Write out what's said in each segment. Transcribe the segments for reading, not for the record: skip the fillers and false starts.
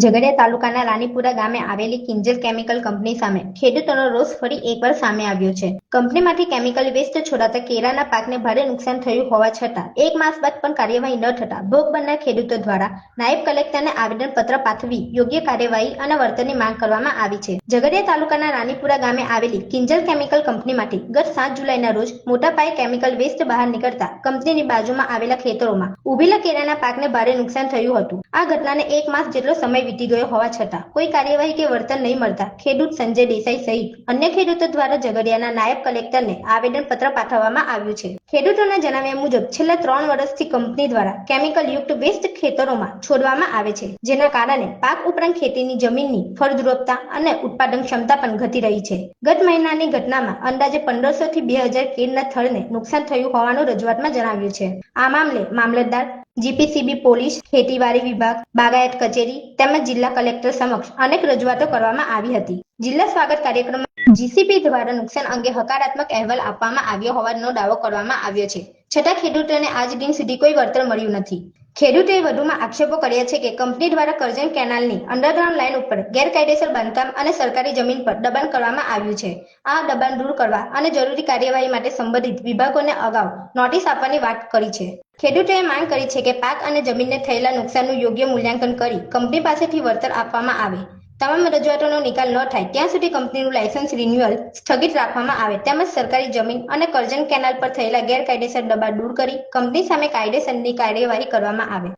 ઝઘડિયા તાલુકાના રાનીપુરા ગામે આવેલી કિંજલ કેમિકલ કંપની સામે ખેડૂતોનો રોષ ફરી એકવાર સામે આવ્યો છે. કંપનીમાંથી કેમિકલ વેસ્ટ છોડાતા કેળાના પાકને ભારે નુકસાન થયું હોવા છતાં 1 માસ બાદ પણ કાર્યવાહી ન થતા ભોગ બનનાર ખેડૂતો દ્વારા નાયબ કલેક્ટરને આવેદનપત્ર પાઠવી યોગ્ય કાર્યવાહી અને વળતરની માંગ કરવામાં આવી છે. ઝઘડિયા તાલુકાના રાનીપુરા ગામે આવેલી કિંજલ કેમિકલ કંપનીમાંથી ગત 7 જુલાઈના રોજ મોટા પાયે કેમિકલ વેસ્ટ બહાર નીકળતા કંપનીની બાજુમાં આવેલા ખેતરોમાં ઉભેલા કેળાના પાકને ભારે નુકસાન થયું હતું. આ ઘટનાને 1 માસ જેટલો સમય વીતી ગયો હોવા છતાં કોઈ કાર્યવાહી કે વળતર નહીં મળતા ખેડૂત સંજય દેસાઈ સહિત અન્ય ખેડૂતો દ્વારા ઝઘડિયાના નાયબ કલેક્ટરને આવેદનપત્ર પાઠવવામાં આવ્યું છે. ખેડૂતોના જણાવ્યા મુજબ છેલ્લા 3 વર્ષથી કંપની દ્વારા કેમિકલ યુક્ત વેસ્ટ ખેતરોમાં છોડવામાં આવે છે, જેના કારણે પાક ઉપરાંત ખેતીની જમીનની ફળદ્રુપતા અને ઉત્પાદન ક્ષમતા પણ ઘટી રહી છે. ગત મહિનાની ઘટનામાં અંદાજે 1500 થી 2000 કેળના થડને નુકસાન થયું હોવાનું રજૂઆતમાં જણાવ્યું છે. આ મામલે મામલતદાર, જીપીસીબી પોલીસ, ખેતીવાડી વિભાગ, બાગાયત કચેરી તેમજ જિલ્લા કલેક્ટર સમક્ષ અનેક રજૂઆતો કરવામાં આવી હતી. જિલ્લા સ્વાગત કાર્યક્રમમાં જીસીપી દ્વારા નુકસાન અંગે હકારાત્મક અહેવાલ આપવામાં આવ્યો હોવાનો દાવો કરવામાં આવ્યો છે, છતાં ખેડૂતોને આજ દિન સુધી કોઈ વળતર મળ્યું નથી. ખેડૂતોએ વધુમાં આક્ષેપો કર્યા છે કે કંપની દ્વારા કરજણ કેનાલની અંડરગ્રાઉન્ડ લાઇન ઉપર ગેરકાયદેસર બાંધકામ અને સરકારી જમીન પર દબાણ કરવામાં આવ્યું છે. આ દબાણ દૂર કરવા અને જરૂરી કાર્યવાહી માટે સંબંધિત વિભાગોને અગાઉ નોટિસ આપવાની વાત કરી છે. ખેડૂતોએ માંગ કરી છે કે પાક અને જમીનને થયેલા નુકસાનનું યોગ્ય મૂલ્યાંકન કરી કંપની પાસેથી વળતર આપવામાં આવે. તમામ રજૂઆતોનો નિકાલ ન થાય ત્યાં સુધી કંપનીનું લાયસન્સ રિન્યુઅલ સ્થગિત રાખવામાં આવે તેમજ સરકારી જમીન અને કરજણ કેનાલ પર થયેલા ગેરકાયદેસર દબાણ દૂર કરી કંપની સામે કાયદેસરની કાર્યવાહી કરવામાં આવે.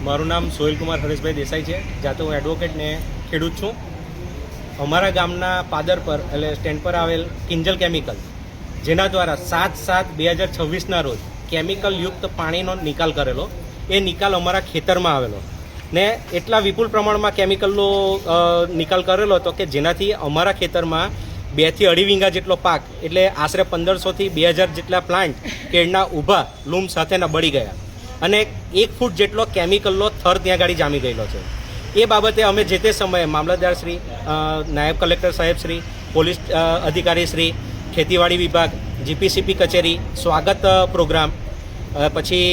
મારું નામ સોહિલકુમાર હરેશભાઈ દેસાઈ છે. જાતે હું એડવોકેટ ને ખેડૂત છું. અમારા ગામના પાદર પર એટલે સ્ટેન્ડ પર આવેલ કિંજલ કેમિકલ, જેના દ્વારા 7/7/2026ના રોજ કેમિકલ યુક્ત પાણીનો નિકાલ કરેલો, એ નિકાલ અમારા ખેતરમાં આવેલો ને એટલા વિપુલ પ્રમાણમાં કેમિકલનો નિકાલ કરેલો હતો કે જેનાથી અમારા ખેતરમાં 2 થી 2.5 વીઘા જેટલો પાક એટલે આશરે 1500 થી 2000 જેટલા પ્લાન્ટ કેળના ઊભા લૂમ સાથેના બળી ગયા અને 1 ફૂટ જેટલો કેમિકલનો થર ત્યાં ગાડી જામી ગયેલો છે. એ બાબતે અમે જે તે સમયે મામલતદાર શ્રી, નાયબ કલેક્ટર સાહેબ શ્રી, પોલીસ અધિકારી શ્રી, ખેતીવાડી વિભાગ, જીપીસીપી કચેરી, સ્વાગત પ્રોગ્રામ, પછી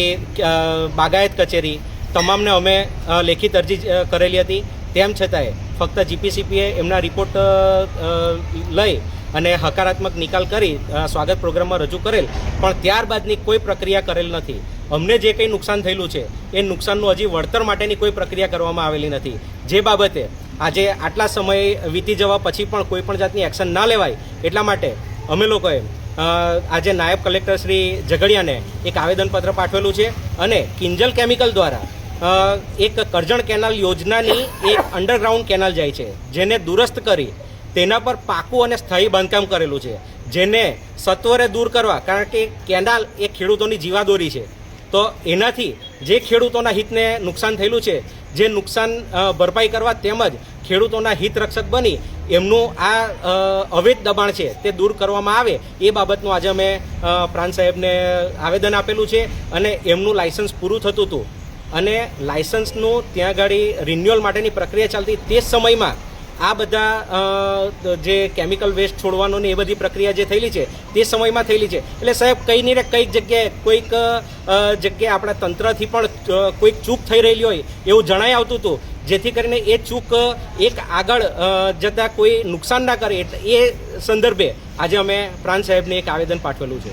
બાગાયત કચેરી તમામને અમે લેખિત અરજી કરેલી હતી. તેમ છતાંય ફક્ત જીપીસીપીએ એમના રિપોર્ટ લઈ અને હકારાત્મક નિકાલ કરી સ્વાગત પ્રોગ્રામમાં રજૂ કરેલ, પણ ત્યારબાદની કોઈ પ્રક્રિયા કરેલ નથી. અમને જે કંઈ નુકસાન થયેલું છે એ નુકસાનનું હજી વળતર માટેની કોઈ પ્રક્રિયા કરવામાં આવેલી નથી. જે બાબતે આજે આટલા સમય વીતી જવા પછી પણ કોઈ પણ જાતની એક્શન ના લેવાય એટલા માટે અમે લોકોએ આજે નાયબ કલેક્ટર શ્રી ઝઘડિયાને એક આવેદનપત્ર પાઠવેલું છે અને કિંજલ કેમિકલ દ્વારા એક કરજણ કેનાલ યોજનાની એક અંડરગ્રાઉન્ડ કેનાલ જાય છે, જેને દુરસ્ત કરી તેના પર પાકું અને સ્થાયી બાંધકામ કરેલું છે, જેને સત્વરે દૂર કરવા, કારણ કે કેનાલ એ ખેડૂતોની જીવાદોરી છે. તો એનાથી જે ખેડૂતોના હિતને નુકસાન થયેલું છે, જે નુકસાન ભરપાઈ કરવા તેમજ ખેડૂતોના હિત રક્ષક બની એમનું આ અવૈધ દબાણ છે તે દૂર કરવામાં આવે એ બાબતનું આજે અમે પ્રાંત સાહેબને આવેદન આપેલું છે. અને એમનું લાયસન્સ પૂરું થતું હતું અને લાયસન્સનું ત્યાં ગાડી રિન્યુઅલ માટેની પ્રક્રિયા ચાલતી, તે સમયમાં આ બધા જે કેમિકલ વેસ્ટ છોડવાનો ને એ બધી પ્રક્રિયા જે થયેલી છે તે સમયમાં થયેલી છે. એટલે સાહેબ કંઈ નહીં ને કંઈક જગ્યાએ કોઈક જગ્યાએ આપણા તંત્રથી પણ કોઈક ચૂક થઈ રહેલી હોય એવું જણાઈ આવતું હતું, જેથી કરીને એ ચૂક એક આગળ જતાં કોઈ નુકસાન ના કરે એટલે એ સંદર્ભે આજે અમે પ્રાંત સાહેબને એક આવેદન પાઠવેલું છે.